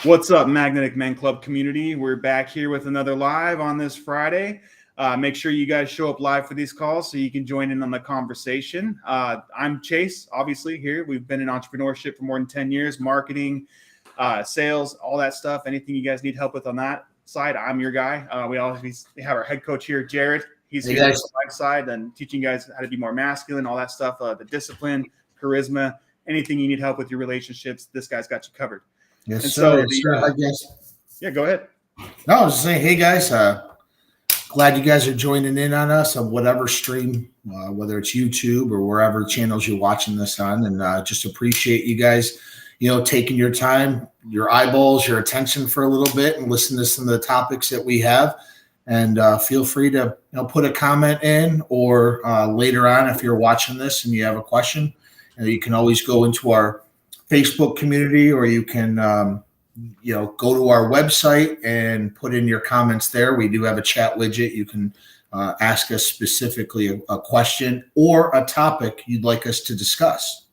What's up, Magnetic Men Club community? We're back here with another live on this Friday. Make sure you guys show up live for these calls so you can join in on the conversation. I'm Chase, obviously, here. We've been in entrepreneurship for more than 10 years, marketing, sales, all that stuff. Anything you guys need help with on that side, I'm your guy. We always have our head coach here, Jerod. He's here on the live side and teaching you guys how to be more masculine, all that stuff, the discipline, charisma, anything you need help with your relationships, this guy's got you covered. Yes, and sir. So I guess. Yeah, go ahead. No, I was just saying, hey guys, glad you guys are joining in on us on whatever stream, whether it's YouTube or wherever channels you're watching this on, and just appreciate you guys, taking your time, your eyeballs, your attention for a little bit, and listen to some of the topics that we have. And feel free to put a comment in, or later on, if you're watching this and you have a question, you can always go into our Facebook community, or you can go to our website and put in your comments there. We do have a chat widget. You can ask us specifically a question or a topic you'd like us to discuss.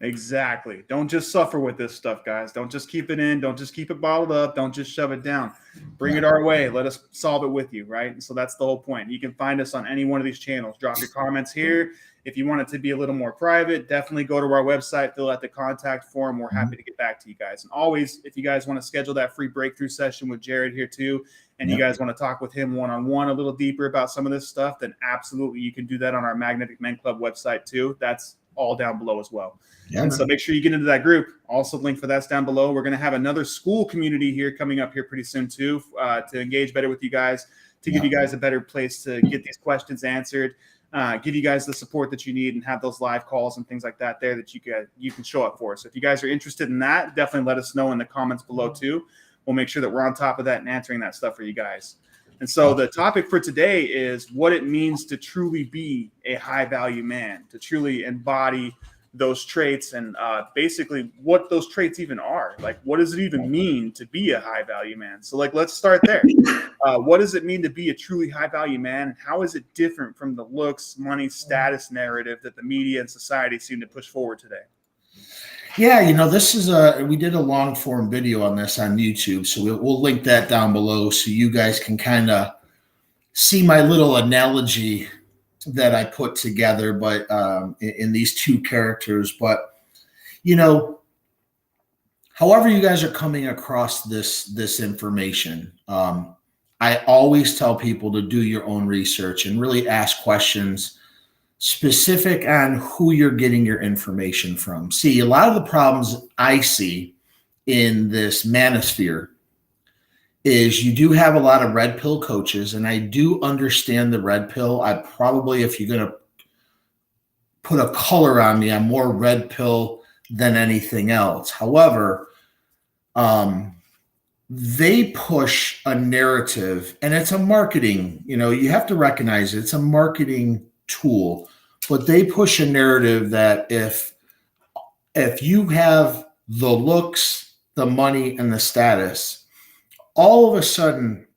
Exactly. Don't just suffer with this stuff, guys. Don't just keep it in. Don't just keep it bottled up. Don't just shove it down. Bring it our way. Let us solve it with you, right? And so that's the whole point. You can find us on any one of these channels. Drop your comments here. If you want it to be a little more private, definitely go to our website, fill out the contact form. We're happy to get back to you guys. And always, if you guys want to schedule that free breakthrough session with Jerod here too, and you guys want to talk with him one-on-one a little deeper about some of this stuff, then absolutely you can do that on our Magnetic Men Club website too. That's all down below as well. And so make sure you get into that group. Also, link for that's down below. We're going to have another school community here coming up here pretty soon too, to engage better with you guys, to give you guys a better place to get these questions answered. Give you guys the support that you need, and have those live calls and things like that there that you can show up for. So if you guys are interested in that, definitely let us know in the comments below too. We'll make sure that we're on top of that and answering that stuff for you guys. And so the topic for today is what it means to truly be a high value man, to truly embody those traits, and basically what those traits even are. Like, what does it even mean to be a high value man? So let's start there. What does it mean to be a truly high value man? And how is it different from the looks, money, status narrative that the media and society seem to push forward today? Yeah, this is we did a long form video on this on YouTube. So we'll link that down below so you guys can kind of see my little analogy that I put together, but in these two characters. But however you guys are coming across this information, I always tell people to do your own research and really ask questions specific on who you're getting your information from. See, a lot of the problems I see in this manosphere is you do have a lot of red pill coaches, and I do understand the red pill. I probably, if you're going to put a color on me, I'm more red pill than anything else. However, they push a narrative, and it's a marketing, you have to recognize it's a marketing tool, but they push a narrative that if you have the looks, the money, and the status, all of a sudden,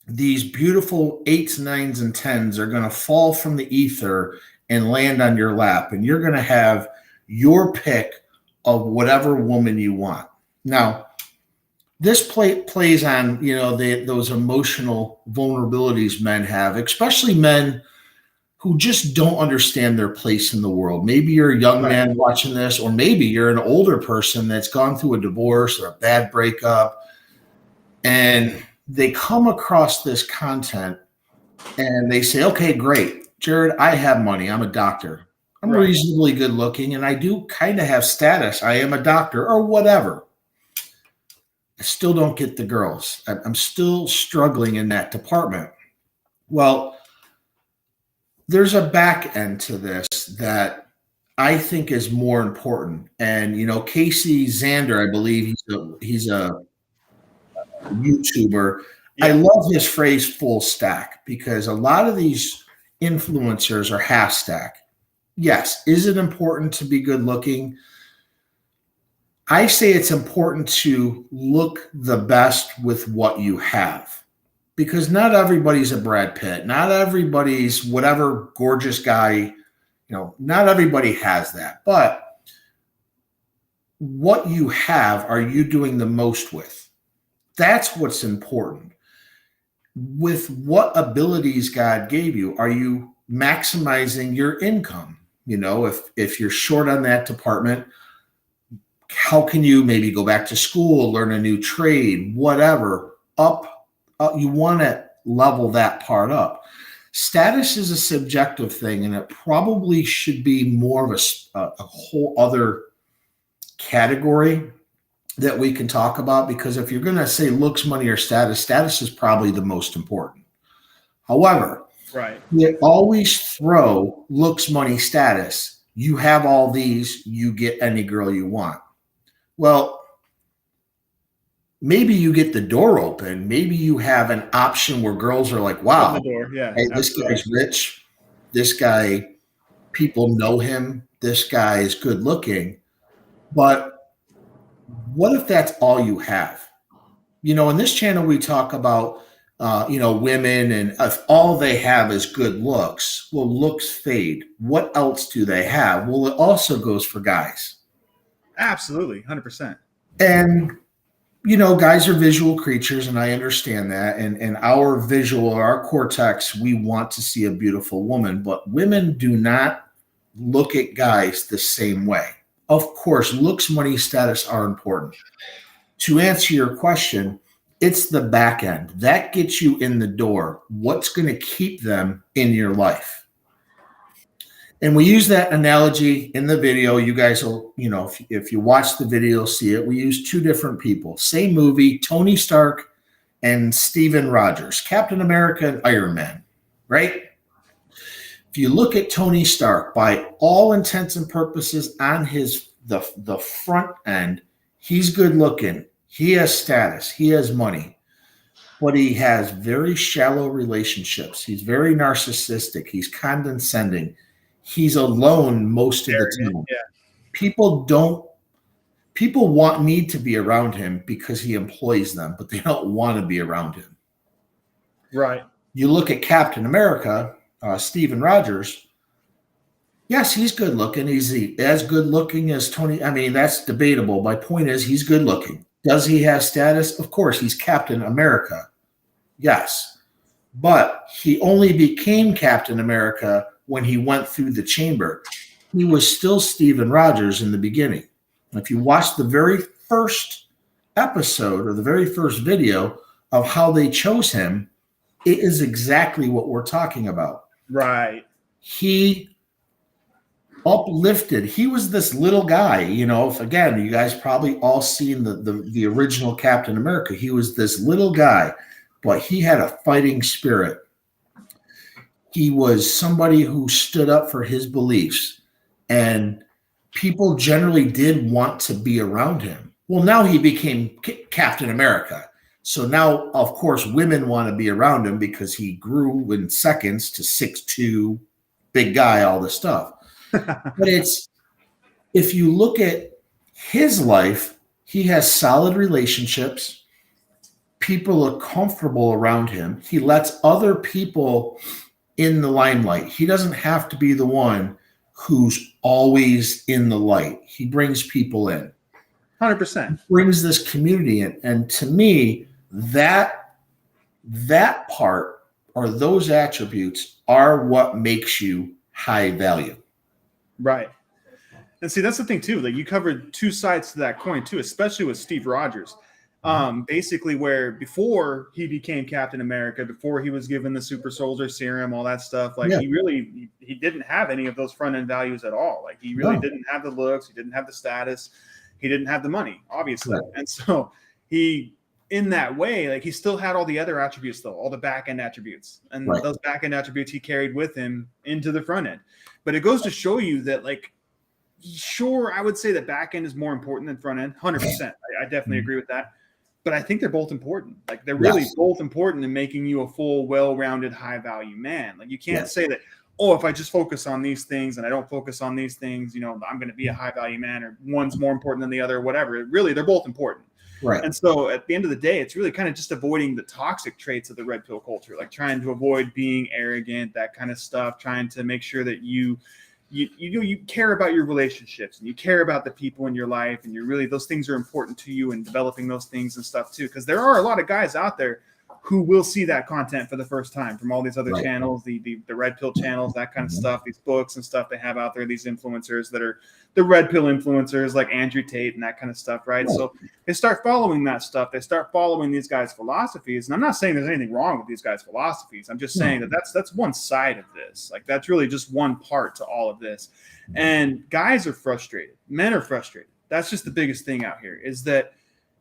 these beautiful 8s, 9s, and 10s are going to fall from the ether and land on your lap, and you're going to have your pick of whatever woman you want. Now, this plays on, those emotional vulnerabilities men have, especially men who just don't understand their place in the world. Maybe you're a young man watching this, or maybe you're an older person that's gone through a divorce or a bad breakup, and they come across this content and they say, okay, great, Jerod, I have money. I'm a doctor. I'm reasonably good looking, and I do kind of have status. I am a doctor or whatever. I still don't get the girls. I'm still struggling in that department. Well, there's a back end to this that I think is more important. And, Casey Zander, I believe he's a YouTuber. I love his phrase full stack, because a lot of these influencers are half stack. Yes. Is it important to be good looking? I say it's important to look the best with what you have, because not everybody's a Brad Pitt. Not everybody's whatever gorgeous guy, not everybody has that. But what you have, are you doing the most with? That's what's important. With what abilities God gave you, are you maximizing your income? You know, if you're short on that department, how can you maybe go back to school, learn a new trade, whatever? You want to level that part up. Status is a subjective thing, and it probably should be more of a whole other category that we can talk about, because if you're going to say looks, money, or status, status is probably the most important. However, Right. you always throw looks, money, status. You have all these, you get any girl you want. Well, maybe you get the door open. Maybe you have an option where girls are like, Open wow, the door. Yeah. hey, this Absolutely. guy's rich. This guy, people know him. This guy is good looking. But what if that's all you have? You know, in this channel, we talk about, women, and if all they have is good looks, well, looks fade. What else do they have? Well, it also goes for guys. Absolutely. 100%. And, guys are visual creatures, and I understand that. And our cortex, we want to see a beautiful woman, but women do not look at guys the same way. Of course, looks, money, status are important. To answer your question, it's the back end that gets you in the door. What's going to keep them in your life? And we use that analogy in the video. You guys will, if you watch the video, you'll see it. We use two different people, same movie, Tony Stark and Steven Rogers, Captain America and Iron Man, right? If you look at Tony Stark, by all intents and purposes, on the front end, he's good looking. He has status. He has money. But he has very shallow relationships. He's very narcissistic. He's condescending. He's alone most of the time. Yeah. People need to be around him because he employs them, but they don't want to be around him. Right. You look at Captain America, Steven Rogers. Yes, he's good looking. He's as good looking as Tony. I mean, that's debatable. My point is, he's good looking. Does he have status? Of course, he's Captain America. Yes. But he only became Captain America when he went through the chamber. He was still Steven Rogers in the beginning. If you watch the very first episode or the very first video of how they chose him, it is exactly what we're talking about. Right. He uplifted. He was this little guy, if, again, you guys probably all seen the original Captain America. He was this little guy, but he had a fighting spirit. He was somebody who stood up for his beliefs, and people generally did want to be around him. Well, now he became Captain America. So now, of course, women want to be around him because he grew in seconds to 6'2", big guy, all this stuff. But if you look at his life, he has solid relationships. People are comfortable around him. He lets other people in the limelight. He doesn't have to be the one who's always in the light. He brings people in. 100%. Brings this community in. And to me, that part, or those attributes, are what makes you high value. Right. And see, that's the thing too. Like, you covered two sides to that coin too, especially with Steve Rogers. Basically, where before he became Captain America, before he was given the super soldier serum, all that stuff, like, he didn't have any of those front end values at all. Like, he really didn't have the looks, he didn't have the status, he didn't have the money, obviously. Right. And so he, in that way, like, he still had all the other attributes though, all the back end attributes, and those back end attributes he carried with him into the front end. But it goes to show you that, like, sure, I would say that back end is more important than front end. 100%. I definitely agree with that. But I think they're both important. Like, they're really both important in making you a full, well-rounded, high-value man. Like, you can't say that, oh, if I just focus on these things and I don't focus on these things, I'm going to be a high-value man, or one's more important than the other, or whatever. Really, they're both important. Right. And so at the end of the day, it's really kind of just avoiding the toxic traits of the red pill culture, like trying to avoid being arrogant, that kind of stuff, trying to make sure that you you care about your relationships and you care about the people in your life, and you're really, those things are important to you, and developing those things and stuff too. Because there are a lot of guys out there who will see that content for the first time from all these other channels, the red pill channels, that kind of stuff, these books and stuff they have out there, these influencers that are the red pill influencers like Andrew Tate and that kind of stuff, right? So they start following that stuff. They start following these guys' philosophies. And I'm not saying there's anything wrong with these guys' philosophies. I'm just saying that that's one side of this. Like, that's really just one part to all of this. And guys are frustrated. Men are frustrated. That's just the biggest thing out here, is that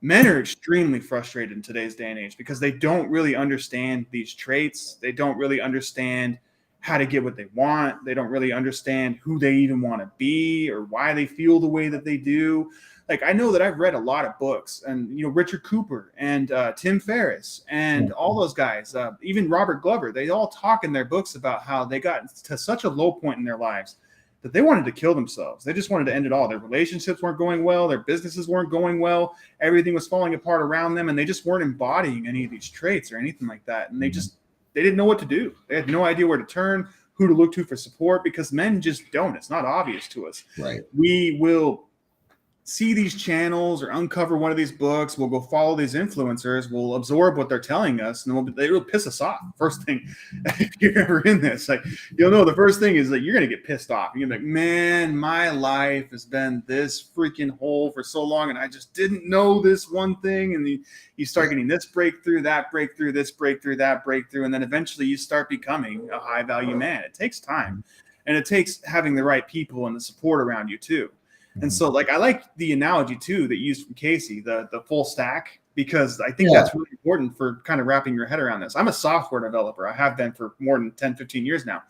men are extremely frustrated in today's day and age because they don't really understand these traits. They don't really understand how to get what they want. They don't really understand who they even want to be or why they feel the way that they do. Like, I know that I've read a lot of books, and, you know, Richard Cooper and Tim Ferriss and all those guys, even Robert Glover, they all talk in their books about how they got to such a low point in their lives that they wanted to kill themselves. They just wanted to end it all. Their relationships weren't going well. Their businesses weren't going well. Everything was falling apart around them, and they just weren't embodying any of these traits or anything like that. And they didn't know what to do. They had no idea where to turn, who to look to for support, because men just don't. It's not obvious to us. Right. We will see these channels or uncover one of these books. We'll go follow these influencers. We'll absorb what they're telling us, and they will piss us off. First thing, if you're ever in this, like, you'll know the first thing is that you're going to get pissed off. You're going to be like, man, my life has been this freaking hole for so long, and I just didn't know this one thing. And you start getting this breakthrough, that breakthrough, this breakthrough, that breakthrough, and then eventually you start becoming a high value man. It takes time, and it takes having the right people and the support around you too. And so, like, I like the analogy too that you used from Casey, the full stack, because I think that's really important for kind of wrapping your head around this. I'm a software developer. I have been for more than 10, 15 years now.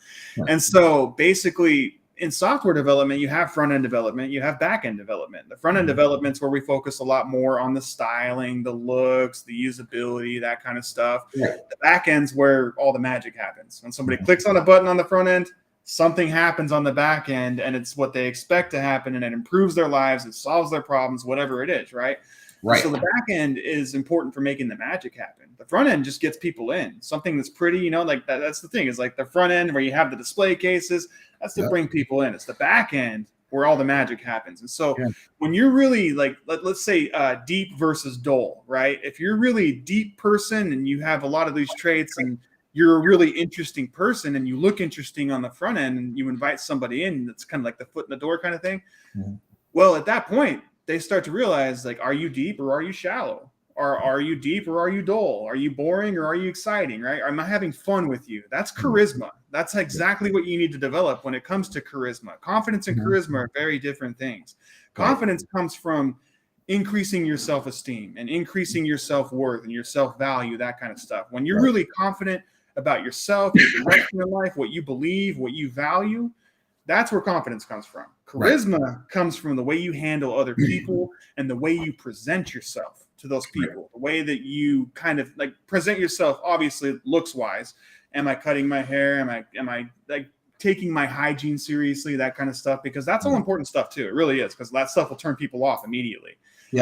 And so basically in software development, you have front-end development, you have back-end development. The front-end development's where we focus a lot more on the styling, the looks, the usability, that kind of stuff. The back-end's where all the magic happens. When somebody clicks on a button on the front end, something happens on the back end, and it's what they expect to happen, and it improves their lives, it solves their problems, whatever it is, right? So the back end is important for making the magic happen. The front end just gets people in. Something that's pretty, you know, like that's the thing, is like the front end where you have the display cases, that's to bring people in. It's the back end where all the magic happens. And so when you're really like, let's say deep versus dull, right? If you're really a deep person and you have a lot of these traits and you're a really interesting person and you look interesting on the front end and you invite somebody in, that's kind of like the foot in the door kind of thing. Well, at that point, they start to realize, like, are you deep or are you shallow? Or are you deep or are you dull? Are you boring or are you exciting, right? Am I having fun with you? That's charisma. That's exactly what you need to develop when it comes to charisma. Confidence and charisma are very different things. Confidence comes from increasing your self-esteem and increasing your self-worth and your self-value, that kind of stuff. When you're really confident about yourself, your direction in life, what you believe, what you value, that's where confidence comes from. Charisma comes from the way you handle other people and the way you present yourself to those people, the way that you kind of like present yourself, obviously looks wise. Am I cutting my hair? Am I like taking my hygiene seriously, that kind of stuff? Because that's all important stuff too. It really is, because that stuff will turn people off immediately.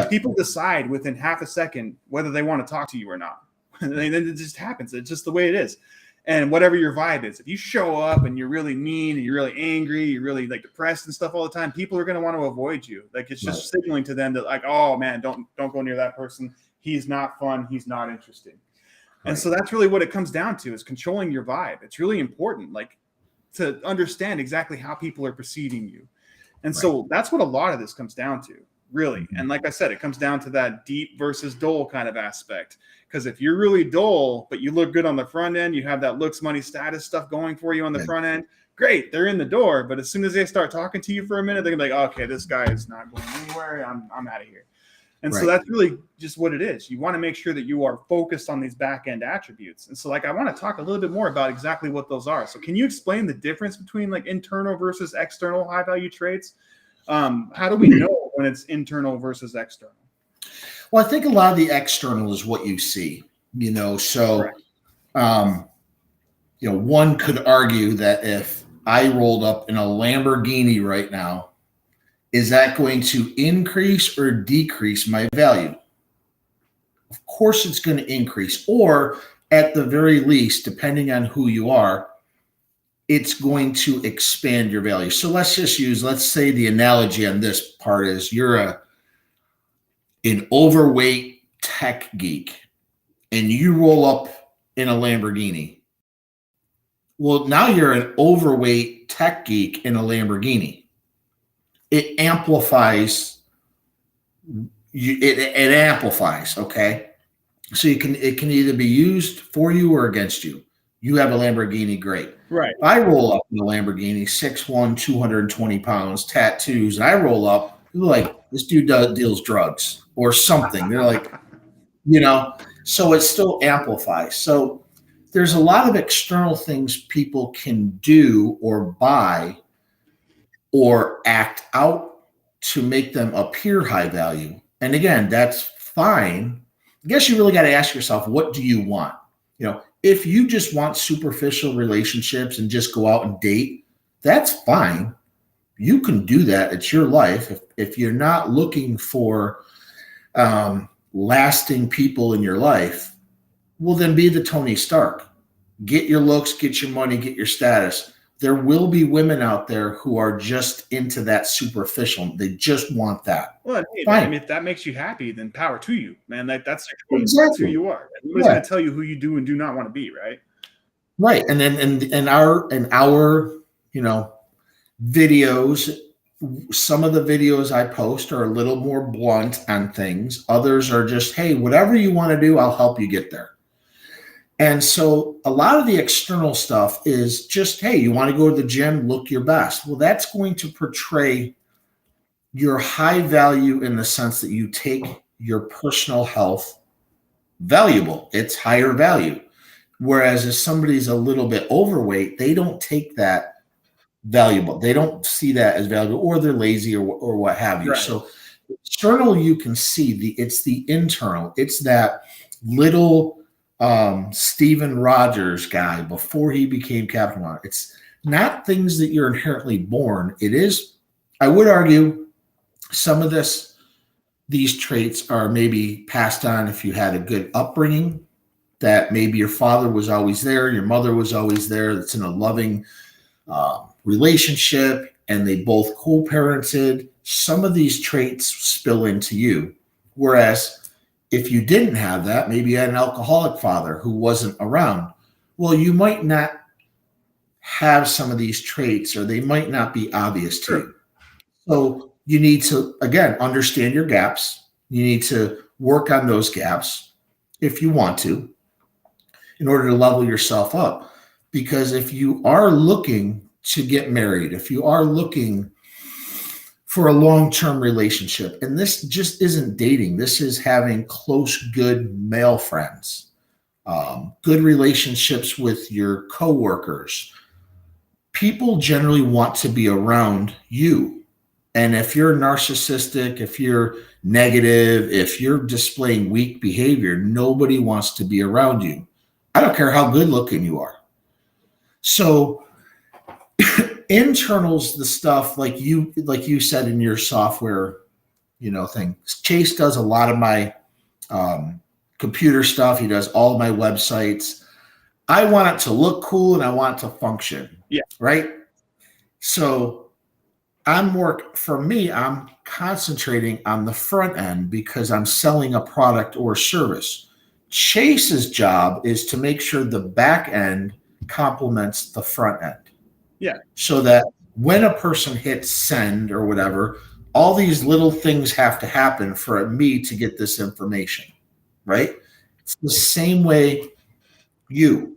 People decide within half a second whether they want to talk to you or not. And then it just happens. It's just the way it is. And whatever your vibe is, if you show up and you're really mean and you're really angry, you're really like depressed and stuff all the time, people are going to want to avoid you. Like, it's just signaling to them that, like, oh man, don't go near that person. He's not fun. He's not interesting. And so that's really what it comes down to, is controlling your vibe. It's really important, like, to understand exactly how people are perceiving you. And so that's what a lot of this comes down to, really. And like I said, it comes down to that deep versus dull kind of aspect. Because if you're really dull, but you look good on the front end, you have that looks, money, status stuff going for you on the front end, great, they're in the door. But as soon as they start talking to you for a minute, they're gonna be like, okay, this guy is not going anywhere. I'm out of here. And so that's really just what it is. You want to make sure that you are focused on these back end attributes. And so, like, I want to talk a little bit more about exactly what those are. So can you explain the difference between like internal versus external high value traits? How do we know when it's internal versus external? Well, I think a lot of the external is what you see, you know, so, you know, one could argue that if I rolled up in a Lamborghini right now, is that going to increase or decrease my value? Of course, it's going to increase, or at the very least, depending on who you are, it's going to expand your value. So let's say the analogy on this part is you're an overweight tech geek and you roll up in a Lamborghini. Well, now you're an overweight tech geek in a Lamborghini. It amplifies you. It amplifies. Okay, so it can either be used for you or against you. You have a Lamborghini, great. Right. If I roll up in a Lamborghini, 6'1", 220 pounds, tattoos, and I roll up, they're like, this dude deals drugs or something. They're like, so it still amplifies. So there's a lot of external things people can do or buy or act out to make them appear high value. And again, that's fine. I guess you really got to ask yourself, what do you want? If you just want superficial relationships and just go out and date, that's fine. You can do that. It's your life. If you're not looking for lasting people in your life, well, then be the Tony Stark. Get your looks, get your money, get your status. There will be women out there who are just into that superficial. They just want that. Well, hey, fine. I mean, if that makes you happy, then power to you, man. That's exactly who you are. Nobody's going to tell you who you do and do not want to be, right? Right. And then in our videos, some of the videos I post are a little more blunt on things. Others are just, hey, whatever you want to do, I'll help you get there. And so a lot of the external stuff is just, hey, you want to go to the gym, look your best. Well, that's going to portray your high value in the sense that you take your personal health valuable. It's higher value. Whereas if somebody's a little bit overweight, they don't take that valuable. They don't see that as valuable, or they're lazy or what have you. Right. So external, you can see it's the internal. It's that little Steven Rogers guy before he became Captain Marvel. It's not things that you're inherently born. It is, I would argue, some of these traits are maybe passed on if you had a good upbringing, that maybe your father was always there, your mother was always there, that's in a loving relationship, and they both co-parented. Some of these traits spill into you. Whereas if you didn't have that, maybe you had an alcoholic father who wasn't around. Well, you might not have some of these traits, or they might not be obvious to you. So you need to, again, understand your gaps. You need to work on those gaps if you want to, in order to level yourself up. Because if you are looking to get married, if you are looking for a long-term relationship, and this just isn't dating, this is having close, good male friends, good relationships with your coworkers. People generally want to be around you. And if you're narcissistic, if you're negative, if you're displaying weak behavior, nobody wants to be around you. I don't care how good looking you are. So internals, the stuff like you said in your software, thing. Chase does a lot of my computer stuff. He does all of my websites. I want it to look cool and I want it to function. Yeah. Right. So I'm concentrating on the front end because I'm selling a product or service. Chase's job is to make sure the back end complements the front end. Yeah. So that when a person hits send or whatever, all these little things have to happen for me to get this information, right? It's the same way you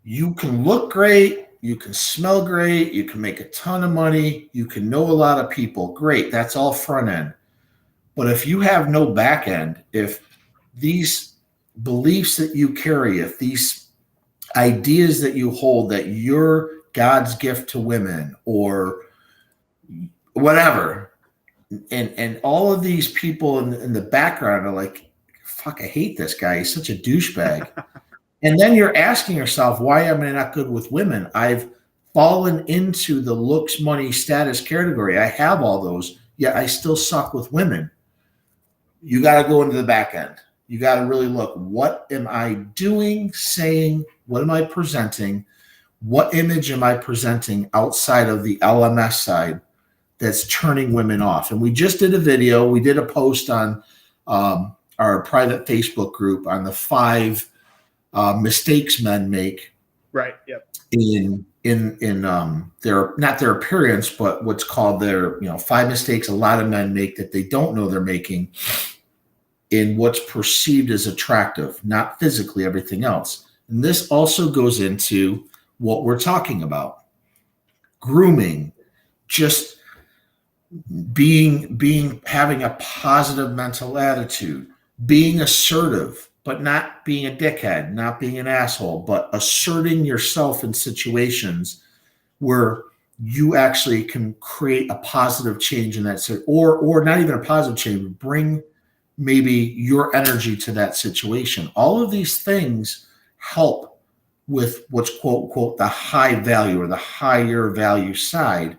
can look great, you can smell great, you can make a ton of money, you can know a lot of people. Great. That's all front end. But if you have no back end, if these beliefs that you carry, if these ideas that you hold that you're God's gift to women or whatever, and all of these people in the background are like, fuck, I hate this guy. He's such a douchebag. And then you're asking yourself, why am I not good with women? I've fallen into the looks, money, status category. I have all those, yet I still suck with women. You got to go into the back end. You got to really look, what am I doing, saying, what am I presenting? what image am I presenting outside of the LMS side that's turning women off? And we just did a video. We did a post on our private Facebook group on the 5 mistakes men make. Right. Yep. In their, not their appearance, but what's called their, 5 mistakes a lot of men make that they don't know they're making in what's perceived as attractive, not physically, everything else. And this also goes into what we're talking about. Grooming, just having a positive mental attitude, being assertive, but not being a dickhead, not being an asshole, but asserting yourself in situations where you actually can create a positive change in that, or not even a positive change, bring maybe your energy to that situation. All of these things help with what's quote unquote the high value or the higher value side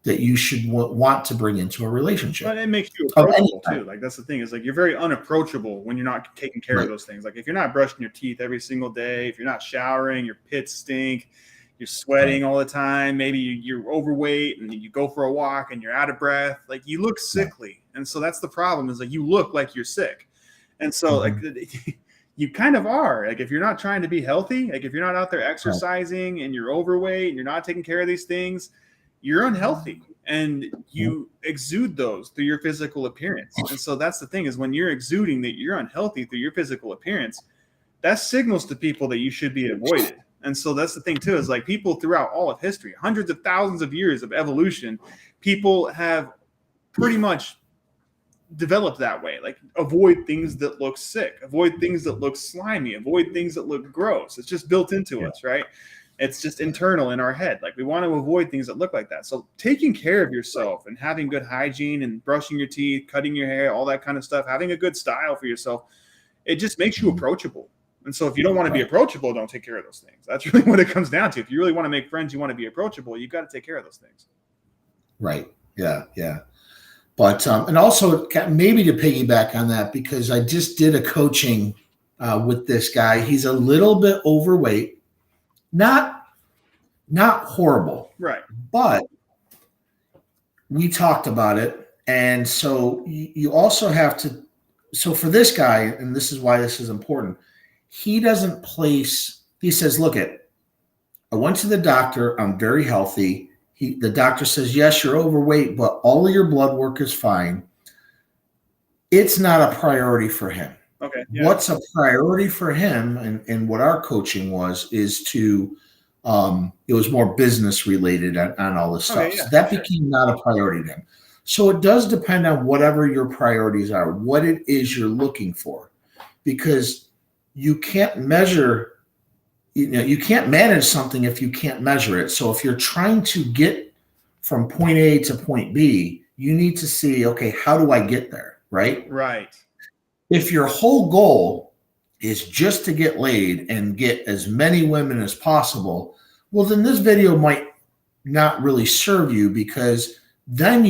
that you should want to bring into a relationship. But it makes you approachable too. Like that's the thing, is like you're very unapproachable when you're not taking care of those things. Like if you're not brushing your teeth every single day, if you're not showering, your pits stink, you're sweating all the time, maybe you're overweight and you go for a walk and you're out of breath, like you look sickly. And so that's the problem, is like you look like you're sick. And so like you kind of are. Like if you're not trying to be healthy, like if you're not out there exercising and you're overweight and you're not taking care of these things, you're unhealthy, and you exude those through your physical appearance. And so that's the thing, is when you're exuding that you're unhealthy through your physical appearance, that signals to people that you should be avoided. And so that's the thing too, is like people throughout all of history, hundreds of thousands of years of evolution, people have pretty much developed that way. Like avoid things that look sick, avoid things that look slimy, avoid things that look gross. It's just built into us, right? It's just internal in our head. Like we want to avoid things that look like that. So taking care of yourself and having good hygiene and brushing your teeth, cutting your hair, all that kind of stuff, having a good style for yourself, it just makes you approachable. And so if you don't want to be approachable, don't take care of those things. That's really what it comes down to. If you really want to make friends, you want to be approachable, you've got to take care of those things. Right. Yeah. Yeah. But, and also maybe to piggyback on that, because I just did a coaching with this guy. He's a little bit overweight. Not horrible, right? But we talked about it, and so you also have to. So for this guy, and this is why this is important, he doesn't place. He says, "Look, I went to the doctor. I'm very healthy." The doctor says, "Yes, you're overweight, but all of your blood work is fine." It's not a priority for him. Okay. Yeah. What's a priority for him, and what our coaching is to, it was more business related on all this stuff. Okay, yeah, so that became not a priority to him. So it does depend on whatever your priorities are, what it is you're looking for, because you can't measure, you can't manage something if you can't measure it. So if you're trying to get from point A to point B, you need to see, okay, how do I get there? Right? Right. If your whole goal is just to get laid and get as many women as possible, well, then this video might not really serve you, because then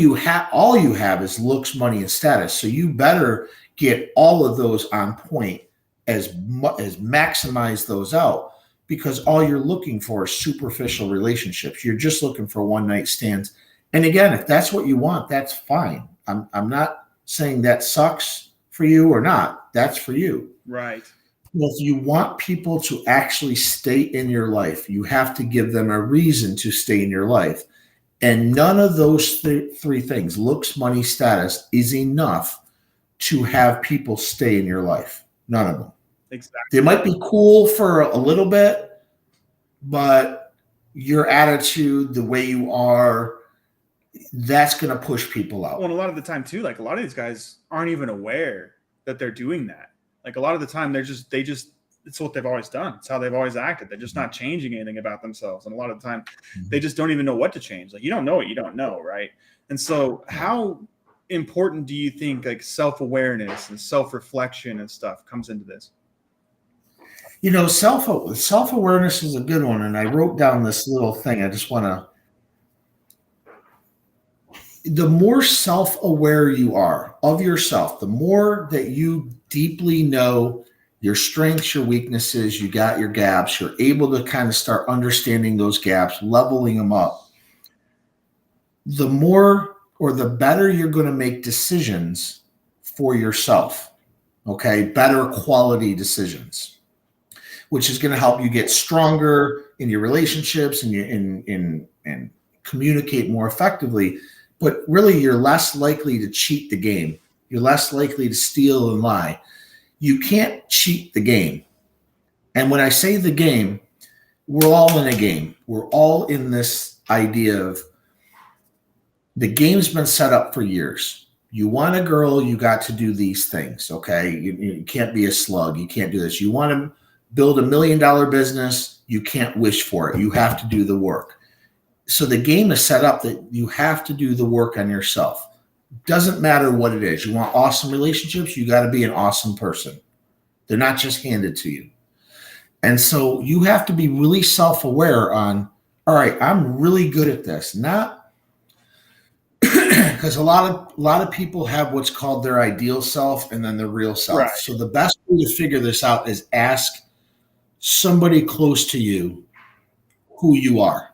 all you have is looks, money, and status. So you better get all of those on point, as maximize those out, because all you're looking for is superficial relationships. You're just looking for one night stands. And again, if that's what you want, that's fine. I'm not saying that sucks for you or not. That's for you. Right. Well, if you want people to actually stay in your life, you have to give them a reason to stay in your life. And none of those three things, looks, money, status, is enough to have people stay in your life. None of them. Exactly. They might be cool for a little bit, but your attitude, the way you are, that's going to push people out. Well, and a lot of the time too, like a lot of these guys aren't even aware that they're doing that. Like a lot of the time they just it's what they've always done. It's how they've always acted. They're just not changing anything about themselves. And a lot of the time they just don't even know what to change. Like you don't know what you don't know. Right. And so how important do you think like self-awareness and self-reflection and stuff comes into this? Self-awareness is a good one. And I wrote down this little thing. I just want to, the more self-aware you are of yourself, the more that you deeply know your strengths, your weaknesses, you got your gaps, you're able to kind of start understanding those gaps, leveling them up. The more or the better you're going to make decisions for yourself. Okay. Better quality decisions, which is going to help you get stronger in your relationships and and communicate more effectively. But really, you're less likely to cheat the game. You're less likely to steal and lie. You can't cheat the game. And when I say the game, we're all in a game. We're all in this idea of the game's been set up for years. You want a girl, you got to do these things, okay? You can't be a slug. You can't do this. You want to build $1 million business, you can't wish for it. You have to do the work. So the game is set up that you have to do the work on yourself. Doesn't matter what it is. You want awesome relationships, you got to be an awesome person. They're not just handed to you. And so you have to be really self-aware on, all right, I'm really good at this. Not because a lot of people have what's called their ideal self and then their real self. Right. So the best way to figure this out is ask somebody close to you who you are.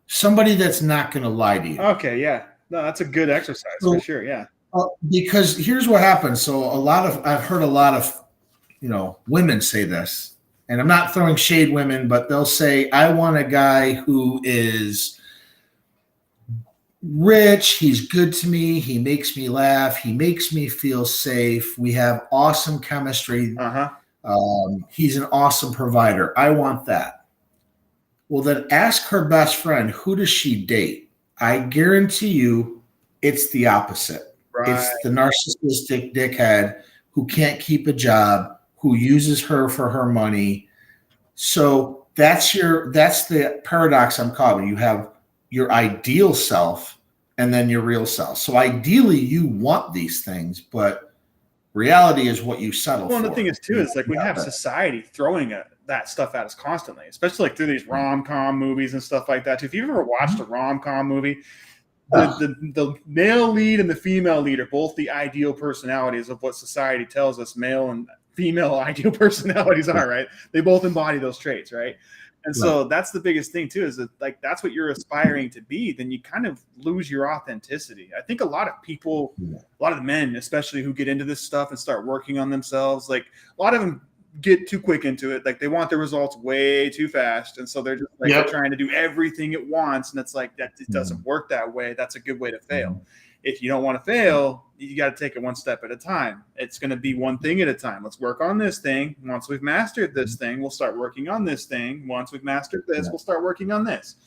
Somebody that's not going to lie to you. Okay, yeah. No, that's a good exercise for sure, yeah. Because here's what happens. So I've heard a lot of, women say this, and I'm not throwing shade women, but they'll say, I want a guy who is rich, he's good to me, he makes me laugh, he makes me feel safe, we have awesome chemistry, he's an awesome provider, I want that. Well, then ask her best friend, who does she date? I guarantee you it's the opposite. Right. It's the narcissistic dickhead who can't keep a job, who uses her for her money. So that's the paradox I'm calling. You have your ideal self and then your real self. So ideally you want these things, but reality is what you settle for. Well, the thing is too, is like we have society throwing that stuff at us constantly, especially like through these rom-com movies and stuff like that. If you've ever watched a rom-com movie, the male lead and the female lead are both the ideal personalities of what society tells us male and female ideal personalities are, right? They both embody those traits, right? And so that's the biggest thing too, is that like that's what you're aspiring to be, then you kind of lose your authenticity. I think a lot of people, a lot of the men, especially who get into this stuff and start working on themselves, like a lot of them get too quick into it. Like they want the results way too fast. And so they're just like they're trying to do everything at once. And it's like that it doesn't work that way. That's a good way to fail. If you don't want to fail, you got to take it one step at a time. It's going to be one thing at a time. Let's work on this thing. Once we've mastered this thing, we'll start working on this thing. Once we've mastered this, we'll start working on this.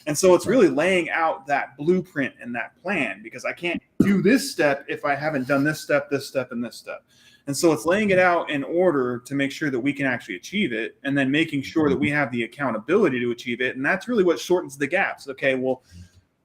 And so it's really laying out that blueprint and that plan, because I can't do this step if I haven't done this step, and this step. And so it's laying it out in order to make sure that we can actually achieve it, and then making sure that we have the accountability to achieve it. And that's really what shortens the gaps. Okay, well,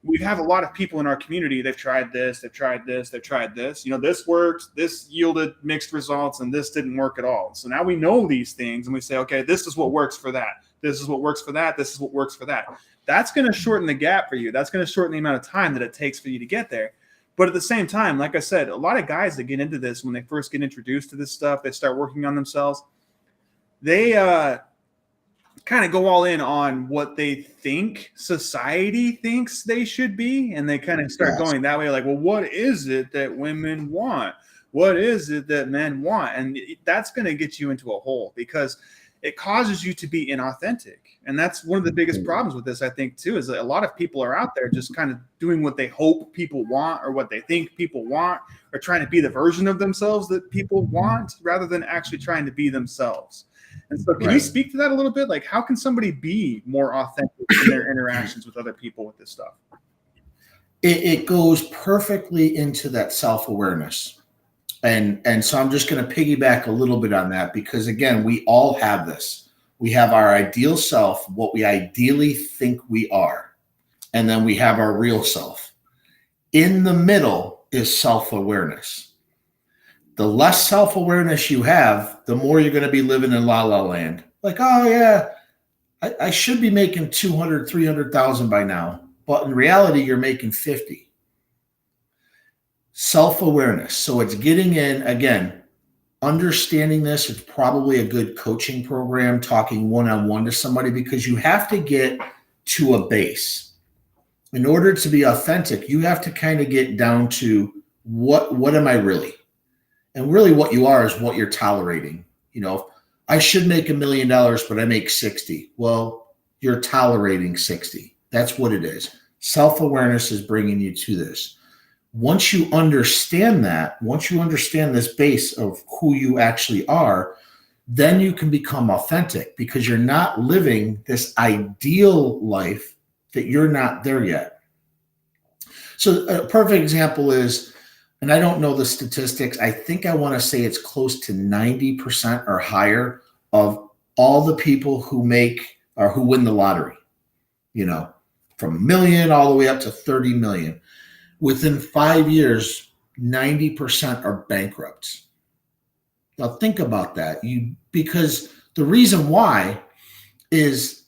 we have a lot of people in our community. They've tried this, they've tried this, they've tried this. This worked, this yielded mixed results, and this didn't work at all. So now we know these things, and we say, okay, this is what works for that. This is what works for that. This is what works for that. That's going to shorten the gap for you. That's going to shorten the amount of time that it takes for you to get there. But at the same time, like I said, a lot of guys that get into this, when they first get introduced to this stuff, they start working on themselves. They kind of go all in on what they think society thinks they should be. And they kind of start going that way. Like, well, what is it that women want? What is it that men want? And that's going to get you into a hole, because it causes you to be inauthentic. And that's one of the biggest problems with this, I think, too, is that a lot of people are out there just kind of doing what they hope people want, or what they think people want, or trying to be the version of themselves that people want, rather than actually trying to be themselves. And so can you speak to that a little bit? Like, how can somebody be more authentic in their interactions with other people with this stuff? It goes perfectly into that self-awareness. And so I'm just going to piggyback a little bit on that, because, again, we all have this. We have our ideal self, what we ideally think we are, and then we have our real self. In the middle is self-awareness. The less self-awareness you have, the more you're going to be living in la la land. Like, oh yeah, I should be making 200, 300,000 by now. But in reality, you're making 50. Self-awareness. So it's getting in, again, understanding this, it's probably a good coaching program, talking one-on-one to somebody, because you have to get to a base. In order to be authentic, you have to kind of get down to what am I really? And really what you are is what you're tolerating. You know, I should make $1 million, but I make 60. Well, you're tolerating 60. That's what it is. Self-awareness is bringing you to this. Once you understand that, once you understand this base of who you actually are, then you can become authentic, because you're not living this ideal life that you're not there yet. So a perfect example is, and I don't know the statistics, I think I want to say it's close to 90% or higher of all the people who make or who win the lottery, you know, from 1 million all the way up to 30 million. Within 5 years, 90% are bankrupt. Now think about that. Because the reason why is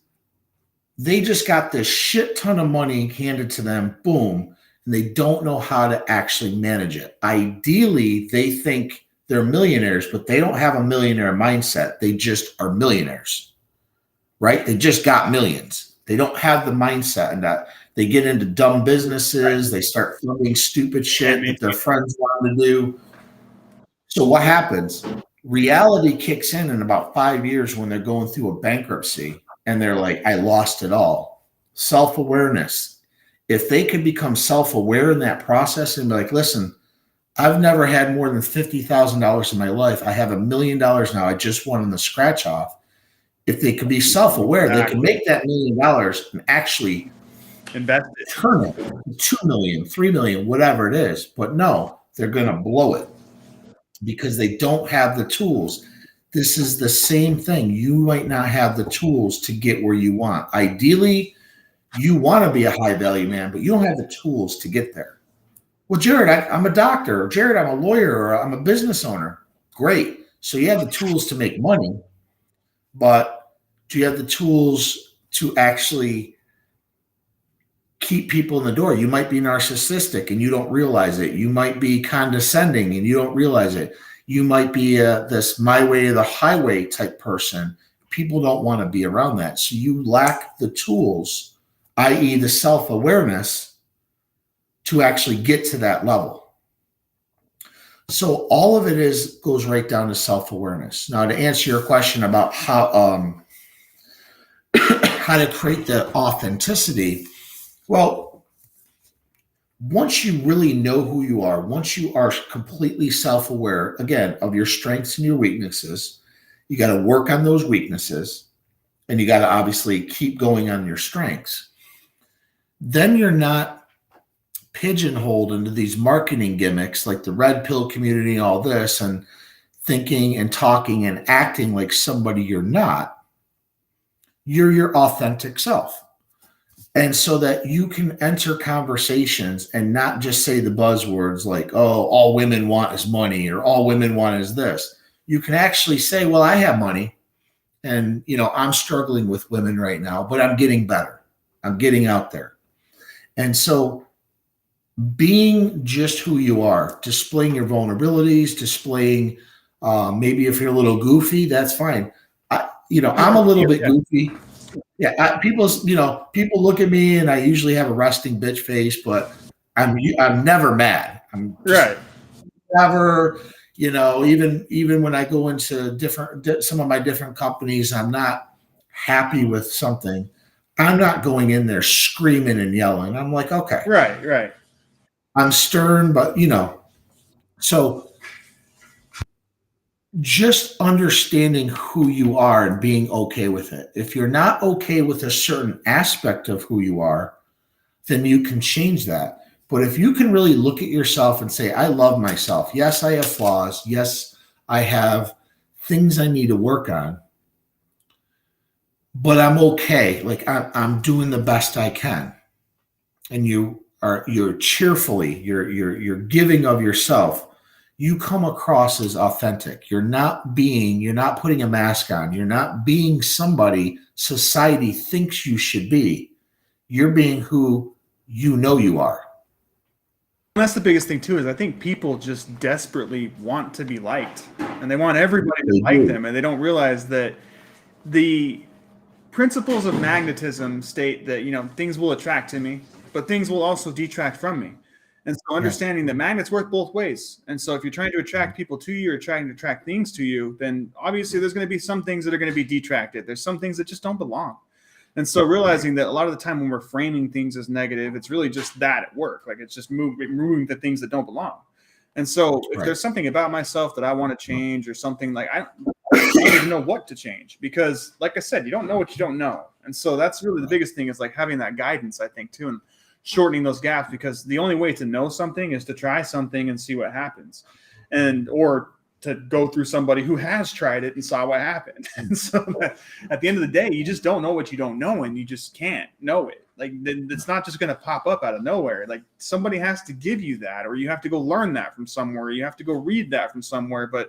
they just got this shit ton of money handed to them, boom, and they don't know how to actually manage it. Ideally, they think they're millionaires, but they don't have a millionaire mindset. They just are millionaires, right? They just got millions. They don't have the mindset, and that they get into dumb businesses. They start funding stupid shit that their friends want them to do. So what happens? Reality kicks in about 5 years when they're going through a bankruptcy, and they're like, I lost it all. Self-awareness. If they could become self-aware in that process and be like, listen, I've never had more than $50,000 in my life. I have $1 million now. I just won on the scratch off. If they could be self-aware, they can make that $1 million and actually invest it, turn it to 2 million, 3 million, whatever it is. But no, they're going to blow it because they don't have the tools. This is the same thing. You might not have the tools to get where you want. Ideally, you want to be a high value man, but you don't have the tools to get there. Well, Jerod, I'm a doctor. Or Jerod, I'm a lawyer, or I'm a business owner. Great. So you have the tools to make money, but do you have the tools to actually keep people in the door? You might be narcissistic and you don't realize it. You might be condescending and you don't realize it. You might be this my way or the highway type person. People don't want to be around that. So you lack the tools, i.e. the self-awareness, to actually get to that level. So all of it goes right down to self-awareness. Now, to answer your question about how to create the authenticity, well, once you really know who you are, once you are completely self-aware, again, of your strengths and your weaknesses, you got to work on those weaknesses, and you got to obviously keep going on your strengths. Then you're not pigeonholed into these marketing gimmicks like the red pill community and all this, and thinking and talking and acting like somebody you're not. You're your authentic self. And so that you can enter conversations and not just say the buzzwords like, oh, all women want is money, or all women want is this. You can actually say, well, I have money, and I'm struggling with women right now, but I'm getting better. I'm getting out there. And so being just who you are, displaying your vulnerabilities, displaying maybe if you're a little goofy, that's fine. I'm a little bit goofy. Yeah, people look at me and I usually have a resting bitch face, but I'm never mad. I'm right. Never, even when I go into some of my different companies, I'm not happy with something. I'm not going in there screaming and yelling. I'm like, okay, right. I'm stern, but so just understanding who you are and being okay with it. If you're not okay with a certain aspect of who you are, then you can change that. But if you can really look at yourself and say, I love myself. Yes, I have flaws. Yes, I have things I need to work on, but I'm okay. Like I'm doing the best I can. And you're cheerfully, you're giving of yourself. You come across as authentic. You're not putting a mask on. You're not being somebody society thinks you should be. You're being who you know you are. That's the biggest thing too, is I think people just desperately want to be liked, and they want everybody to like them, and they don't realize that the principles of magnetism state that, things will attract to me, but things will also detract from me. And so understanding that magnets work both ways. And so if you're trying to attract people to you or trying to attract things to you, then obviously there's going to be some things that are going to be detracted. There's some things that just don't belong. And so realizing that a lot of the time when we're framing things as negative, it's really just that at work. Like it's just removing the things that don't belong. And so if there's something about myself that I want to change or something, like I don't even know what to change, because like I said, you don't know what you don't know. And so that's really the biggest thing, is like having that guidance, I think, too, and shortening those gaps, because the only way to know something is to try something and see what happens, or to go through somebody who has tried it and saw what happened. And so at the end of the day, you just don't know what you don't know, and you just can't know it. Like it's not just going to pop up out of nowhere. Like somebody has to give you that, or you have to go learn that from somewhere. You have to go read that from somewhere. But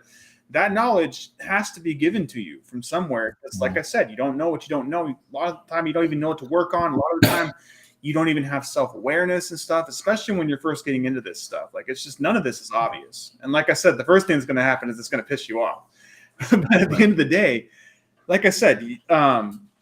that knowledge has to be given to you from somewhere. Because like I said, you don't know what you don't know. A lot of the time you don't even know what to work on. A lot of the time you don't even have self-awareness and stuff, especially when you're first getting into this stuff. Like it's just, none of this is obvious. And like I said, the first thing that's going to happen is it's going to piss you off. But at the end of the day, like I said,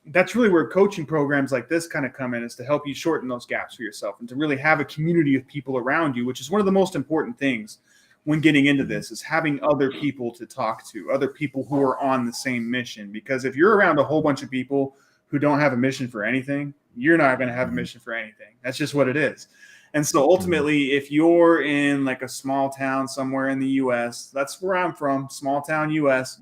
that's really where coaching programs like this kind of come in, is to help you shorten those gaps for yourself and to really have a community of people around you, which is one of the most important things when getting into this, is having other people to talk to, other people who are on the same mission. Because if you're around a whole bunch of people who don't have a mission for anything, you're not going to have a mission for anything. That's just what it is. And so ultimately, if you're in like a small town somewhere in the US, that's where I'm from, small town US,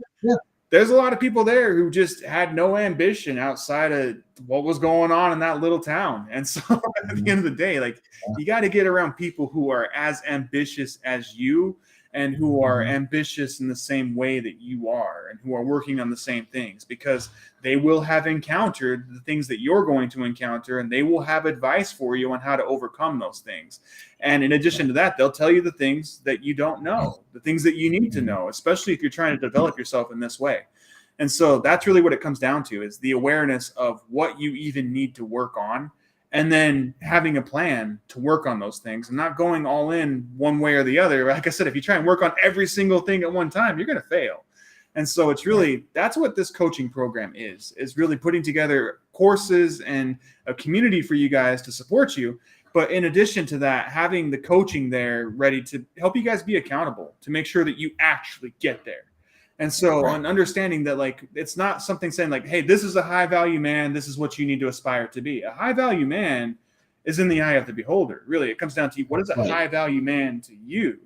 there's a lot of people there who just had no ambition outside of what was going on in that little town. And so at the end of the day, like you got to get around people who are as ambitious as you, and who are ambitious in the same way that you are, and who are working on the same things, because they will have encountered the things that you're going to encounter, and they will have advice for you on how to overcome those things. And in addition to that, they'll tell you the things that you don't know, the things that you need to know, especially if you're trying to develop yourself in this way. And so that's really what it comes down to, is the awareness of what you even need to work on, and then having a plan to work on those things, and not going all in one way or the other. Like I said, if you try and work on every single thing at one time, you're going to fail. And so it's really, that's what this coaching program is really putting together courses and a community for you guys to support you. But in addition to that, having the coaching there ready to help you guys be accountable, to make sure that you actually get there. And so on understanding that, like, it's not something saying like, hey, this is a high value man, this is what you need to aspire to be. A high value man is in the eye of the beholder. Really, it comes down to what is a high value man to you?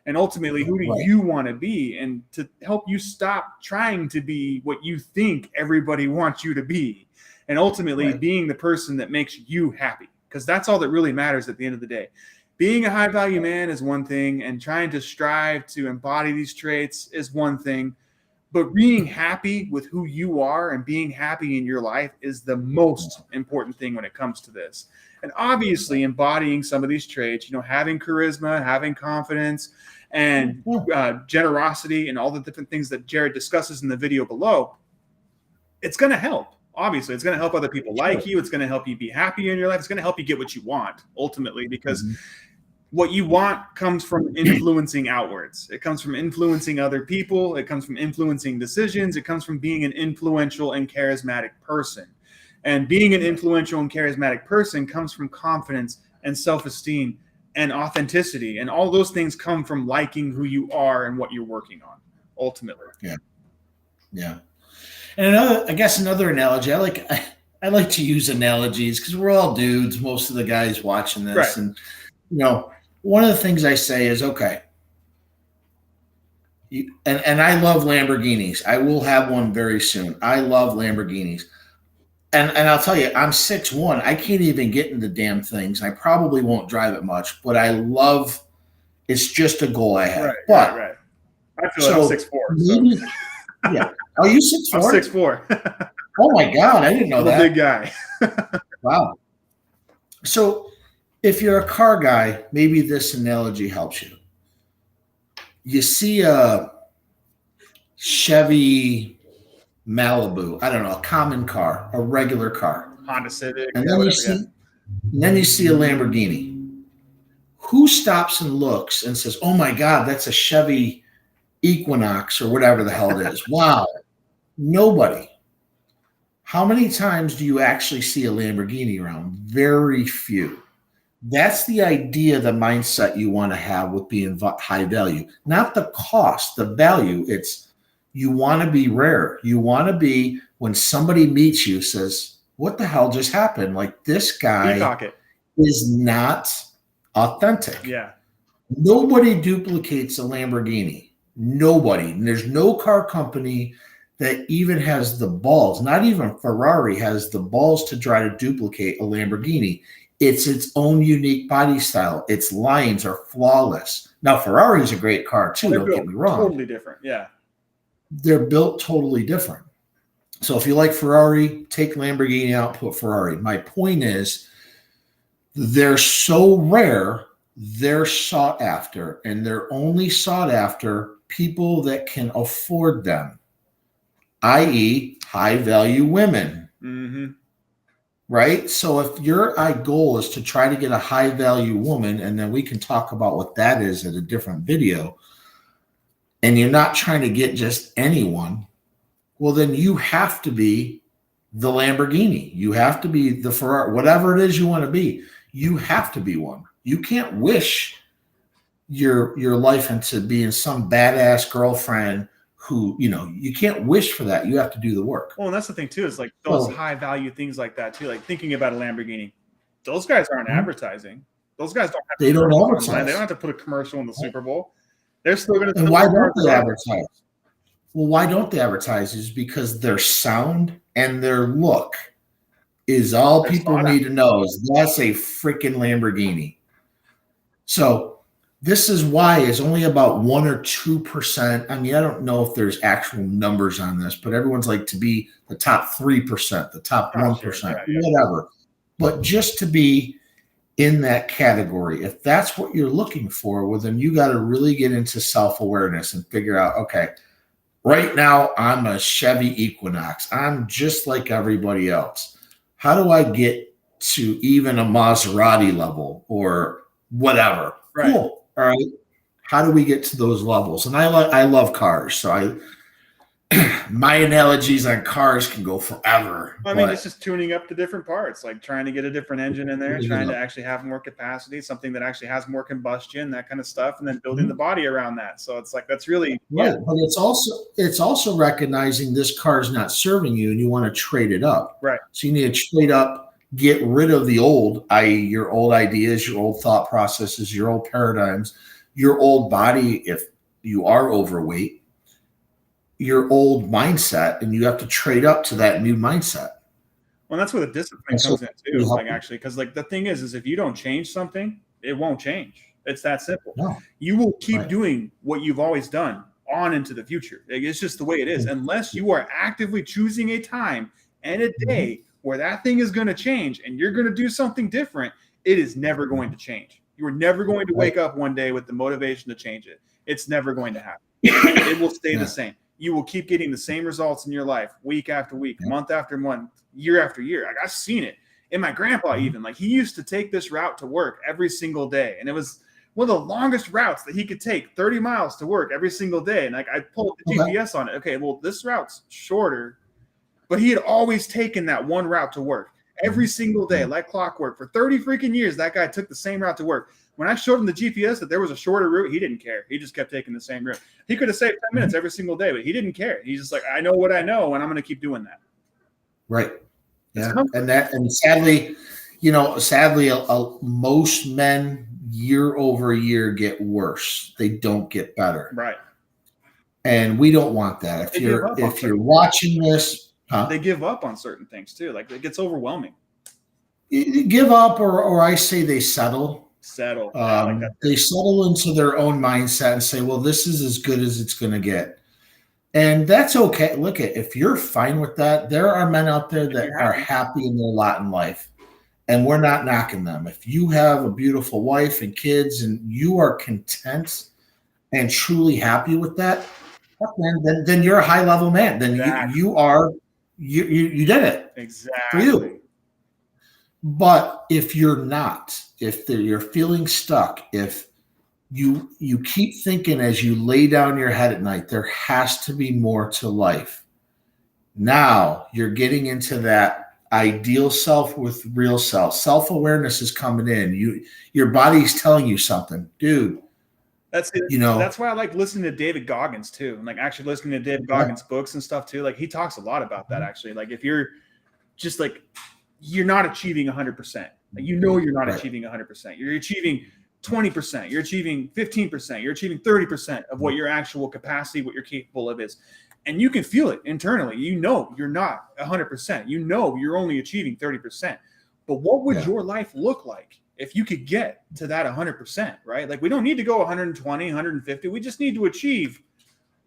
And ultimately, who do you want to be? And to help you stop trying to be what you think everybody wants you to be. And ultimately being the person that makes you happy. Because that's all that really matters at the end of the day. Being a high value man is one thing, and trying to strive to embody these traits is one thing, but being happy with who you are and being happy in your life is the most important thing when it comes to this. And obviously embodying some of these traits, having charisma, having confidence, and generosity, and all the different things that Jerod discusses in the video below, it's going to help. Obviously, it's going to help other people like you. It's going to help you be happy in your life. It's going to help you get what you want, ultimately, because what you want comes from influencing outwards. It comes from influencing other people. It comes from influencing decisions. It comes from being an influential and charismatic person. And being an influential and charismatic person comes from confidence and self-esteem and authenticity. And all those things come from liking who you are and what you're working on, ultimately. Yeah. And another analogy, I like to use analogies because we're all dudes, most of the guys watching this. And, one of the things I say is, okay, and I love Lamborghinis. I will have one very soon. I love Lamborghinis. And I'll tell you, I'm 6'1". I can't even get in the damn things. I probably won't drive it much, but I love, it's just a goal I have. Right. I feel like I'm 6'4". So. Yeah. Are you 6'4"? I'm 6'4". Oh my God, I didn't know that. I'm a big guy. Wow. So if you're a car guy, maybe this analogy helps you. You see a Chevy Malibu, I don't know, a common car, a regular car. Honda Civic. And then you see a Lamborghini. who stops and looks and says, "Oh my God, that's a Chevy Equinox or whatever the hell it is"? Wow, nobody. How many times do you actually see a Lamborghini around? Very few. That's the idea, the mindset you want to have with being high value, not the cost, the value. It's you want to be rare. You want to be when somebody meets you says, "What the hell just happened? Like this guy Peacock it. is not authentic." Yeah. Nobody duplicates a Lamborghini. Nobody. And there's no car company that even has the balls, not even Ferrari has the balls to try to duplicate a Lamborghini. It's its own unique body style. Its lines are flawless. Now, Ferrari's a great car too, don't get me wrong. Totally different. Yeah. They're built totally different. So if you like Ferrari, take Lamborghini out, put Ferrari. My point is they're so rare, they're sought after, and they're only sought after people that can afford them, i.e., high value women. Mm-hmm. Right? So if your goal is to try to get a high value woman, and then we can talk about what that is at a different video, and you're not trying to get just anyone, well, then you have to be the Lamborghini. You have to be the Ferrari, whatever it is you want to be. You have to be one. You can't wish your life into being some badass girlfriend who, you can't wish for that. You have to do the work. Well, and that's the thing too, is like those high value things like that too. Like thinking about a Lamborghini, those guys aren't advertising. Those guys don't have to advertise. They don't have to put a commercial in the Super Bowl. They're still going to. And why don't they advertise? Well, why don't they advertise? Is because their sound and their look is all people need to know. Is that's a freaking Lamborghini. So this is why it's only about 1 or 2%. I mean, I don't know if there's actual numbers on this, but everyone's like to be the top 3%, the top 1%, whatever. But just to be in that category, if that's what you're looking for, well, then you got to really get into self-awareness and figure out, okay, right now I'm a Chevy Equinox. I'm just like everybody else. How do I get to even a Maserati level or whatever? Right. Cool. All right. How do we get to those levels? And I love cars. So my analogies on cars can go forever. I mean, it's just tuning up the different parts, like trying to get a different engine in there, trying to actually have more capacity, something that actually has more combustion, that kind of stuff, and then building the body around that. So it's like that's really right. But it's also recognizing this car is not serving you and you want to trade it up. Right. So you need to trade up. Get rid of the old, i.e., your old ideas, your old thought processes, your old paradigms, your old body, if you are overweight, your old mindset, and you have to trade up to that new mindset. Well, that's where the discipline comes in too. Like actually, because like the thing is if you don't change something, it won't change. It's that simple. No. You will keep doing what you've always done on into the future. Like, it's just the way it is. Unless you are actively choosing a time and a day where that thing is going to change and you're going to do something different, it is never going to change. You are never going to wake up one day with the motivation to change it. It's never going to happen. It will stay the same. You will keep getting the same results in your life week after week, month after month, year after year. Like I've seen it in my grandpa even. Like he used to take this route to work every single day. And it was one of the longest routes that he could take, 30 miles to work every single day. And like I pulled the GPS on it. Okay, well, this route's shorter. But he had always taken that one route to work every single day, like clockwork. For 30 freaking years, that guy took the same route to work. When I showed him the GPS that there was a shorter route, he didn't care. He just kept taking the same route. He could have saved 10 minutes every single day, but he didn't care. He's just like, I know what I know, and I'm going to keep doing that. Right. Yeah. And sadly, most men year over year get worse. They don't get better. Right. And we don't want that. If you're watching this, they give up on certain things too. Like it gets overwhelming. You give up, or I say they settle. Like they settle into their own mindset and say, well, this is as good as it's going to get. And that's okay. Look, if you're fine with that, there are men out there that are happy in their lot in life. And we're not knocking them. If you have a beautiful wife and kids and you are content and truly happy with that, then you're a high level man. Then you did it. Exactly. For you. But if you're not, if you're feeling stuck, if you keep thinking as you lay down your head at night, there has to be more to life. Now you're getting into that ideal self with real self. Self-awareness is coming in. Your body's telling you something, dude. That's it. You know, That's why I like listening to David Goggins too, and like actually listening to David Goggins books and stuff too. Like he talks a lot about that actually. Like if you're just like you're not achieving 100%, like you know you're not achieving 100%. You're achieving 20%. You're achieving 15%. You're achieving 30% of what your actual capacity, what you're capable of is. And you can feel it internally. You know you're not 100%. You know you're only achieving 30%. But what would your life look like if you could get to that 100%, right? Like we don't need to go 120, 150. We just need to achieve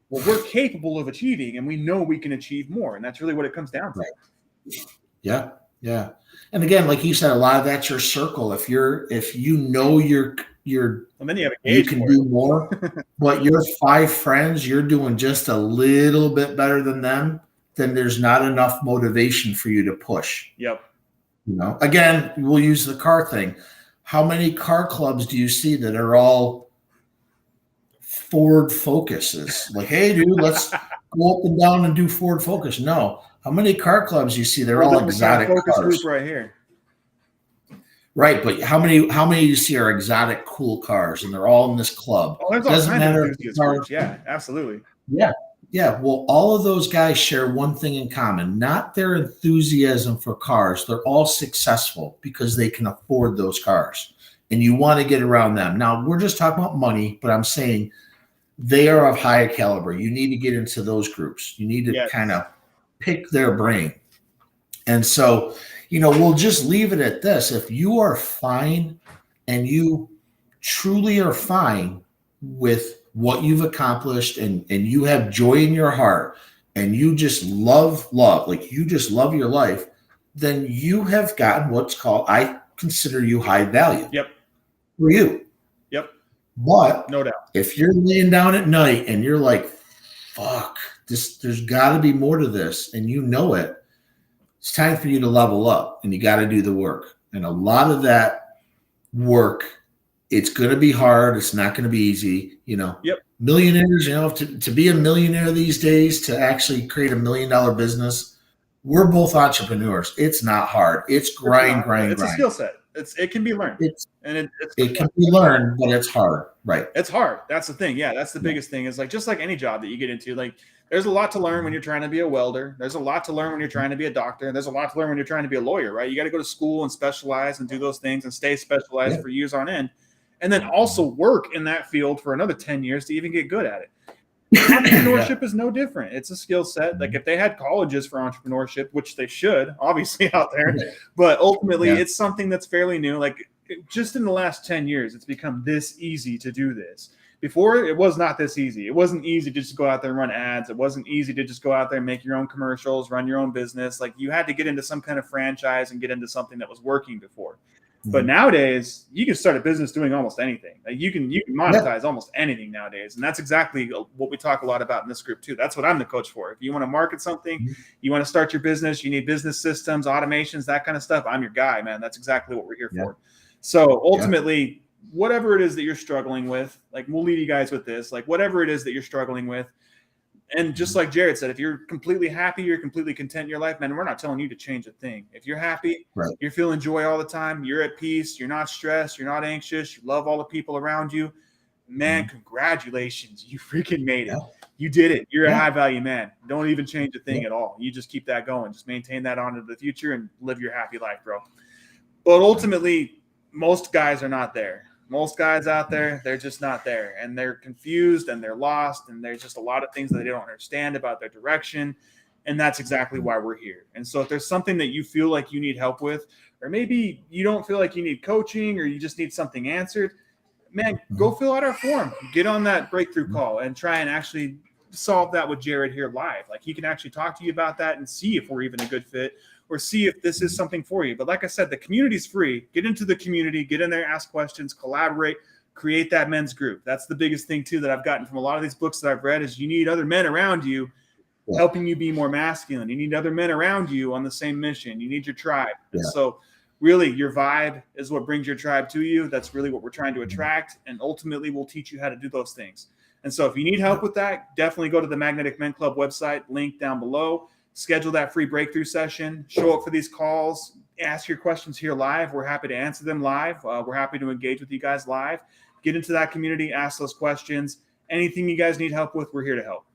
what we're capable of achieving, and we know we can achieve more. And that's really what it comes down to. Yeah. Yeah. And again, like you said, a lot of that's your circle. If you know you're and then you can do more, but your 5 friends, you're doing just a little bit better than them, then there's not enough motivation for you to push. Yep. You know, again, we'll use the car thing. How many car clubs do you see that are all Ford Focuses? Like, hey, dude, let's go up and down and do Ford Focus. No. How many car clubs you see? They're all exotic Focus cars. Group right here. Right, but how many you see are exotic, cool cars, and they're all in this club? Oh, there's all kinds of enthusiast groups. Yeah, absolutely. Yeah. Yeah. Well, all of those guys share one thing in common, not their enthusiasm for cars. They're all successful because they can afford those cars. And you want to get around them. Now, we're just talking about money, but I'm saying they are of higher caliber. You need to get into those groups. You need to kind of pick their brain. And so, you know, we'll just leave it at this. If you are fine and you truly are fine with what you've accomplished and you have joy in your heart and you just love, like you just love your life, then you have gotten what's called, I consider you high value. Yep. For you. Yep. But no doubt, if you're laying down at night and you're like, fuck, there's got to be more to this, and you know it, it's time for you to level up and you got to do the work. And a lot of that work, it's going to be hard. It's not going to be easy. You know, millionaires, you know, to be a millionaire these days, to actually create $1 million business, we're both entrepreneurs. It's not hard. It's grind. It's a skill set. It can be learned. It can be learned, but it's hard. Right. It's hard. That's the thing. Yeah. That's the biggest thing is like, just like any job that you get into, like there's a lot to learn when you're trying to be a welder. There's a lot to learn when you're trying to be a doctor. There's a lot to learn when you're trying to be a lawyer, right? You got to go to school and specialize and do those things and stay specialized for years on end. And then also work in that field for another 10 years to even get good at it. Entrepreneurship is no different. It's a skill set. Like if they had colleges for entrepreneurship, which they should obviously out there, but ultimately it's something that's fairly new. Like just in the last 10 years, it's become this easy to do this. Before, it was not this easy. It wasn't easy to just go out there and run ads. It wasn't easy to just go out there and make your own commercials, run your own business. Like you had to get into some kind of franchise and get into something that was working before. But nowadays, you can start a business doing almost anything. Like you can monetize almost anything nowadays, and that's exactly what we talk a lot about in this group too. That's what I'm the coach for. If you want to market something, you want to start your business, you need business systems, automations, that kind of stuff. I'm your guy, man. That's exactly what we're here for. So ultimately, whatever it is that you're struggling with, like we'll leave you guys with this, like whatever it is that you're struggling with. And just like Jerod said, if you're completely happy, you're completely content in your life, man, we're not telling you to change a thing. If you're happy, you're feeling joy all the time, you're at peace, you're not stressed, you're not anxious, you love all the people around you, man, congratulations. You freaking made it. You did it. You're a high value man. Don't even change a thing at all. You just keep that going. Just maintain that on into the future and live your happy life, bro. But ultimately, most guys are not there. Most guys out there, they're just not there, and they're confused and they're lost, and there's just a lot of things that they don't understand about their direction, and that's exactly why we're here. And so if there's something that you feel like you need help with, or maybe you don't feel like you need coaching or you just need something answered, man, go fill out our form. Get on that breakthrough call and try and actually solve that with Jerod here live. Like he can actually talk to you about that and see if we're even a good fit, or see if this is something for you. But like I said, the community's free. Get into the community, get in there, ask questions, collaborate, create that men's group. That's the biggest thing too that I've gotten from a lot of these books that I've read is you need other men around you helping you be more masculine. You need other men around you on the same mission. You need your tribe. And so really your vibe is what brings your tribe to you. That's really what we're trying to attract. And ultimately we'll teach you how to do those things. And so if you need help with that, definitely go to the Magnetic Men Club website, link down below, schedule that free breakthrough session, show up for these calls, ask your questions here live. We're happy to answer them live. We're happy to engage with you guys live. Get into that community, ask those questions. Anything you guys need help with, we're here to help.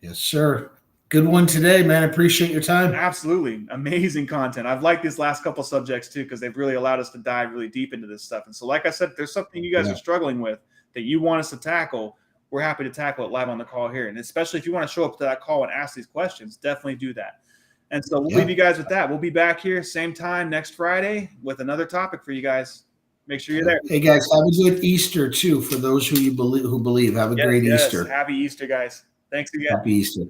Yes, sir. Good one today, man. Appreciate your time. Absolutely. Amazing content. I've liked these last couple subjects too, because they've really allowed us to dive really deep into this stuff. And so, like I said, if there's something you guys are struggling with that you want us to tackle, we're happy to tackle it live on the call here. And especially if you want to show up to that call and ask these questions, definitely do that. And so we'll leave you guys with that. We'll be back here same time next Friday with another topic for you guys. Make sure you're there. Hey guys, have a good Easter too for those who believe. Have a great Easter. Happy Easter, guys. Thanks again. Happy Easter.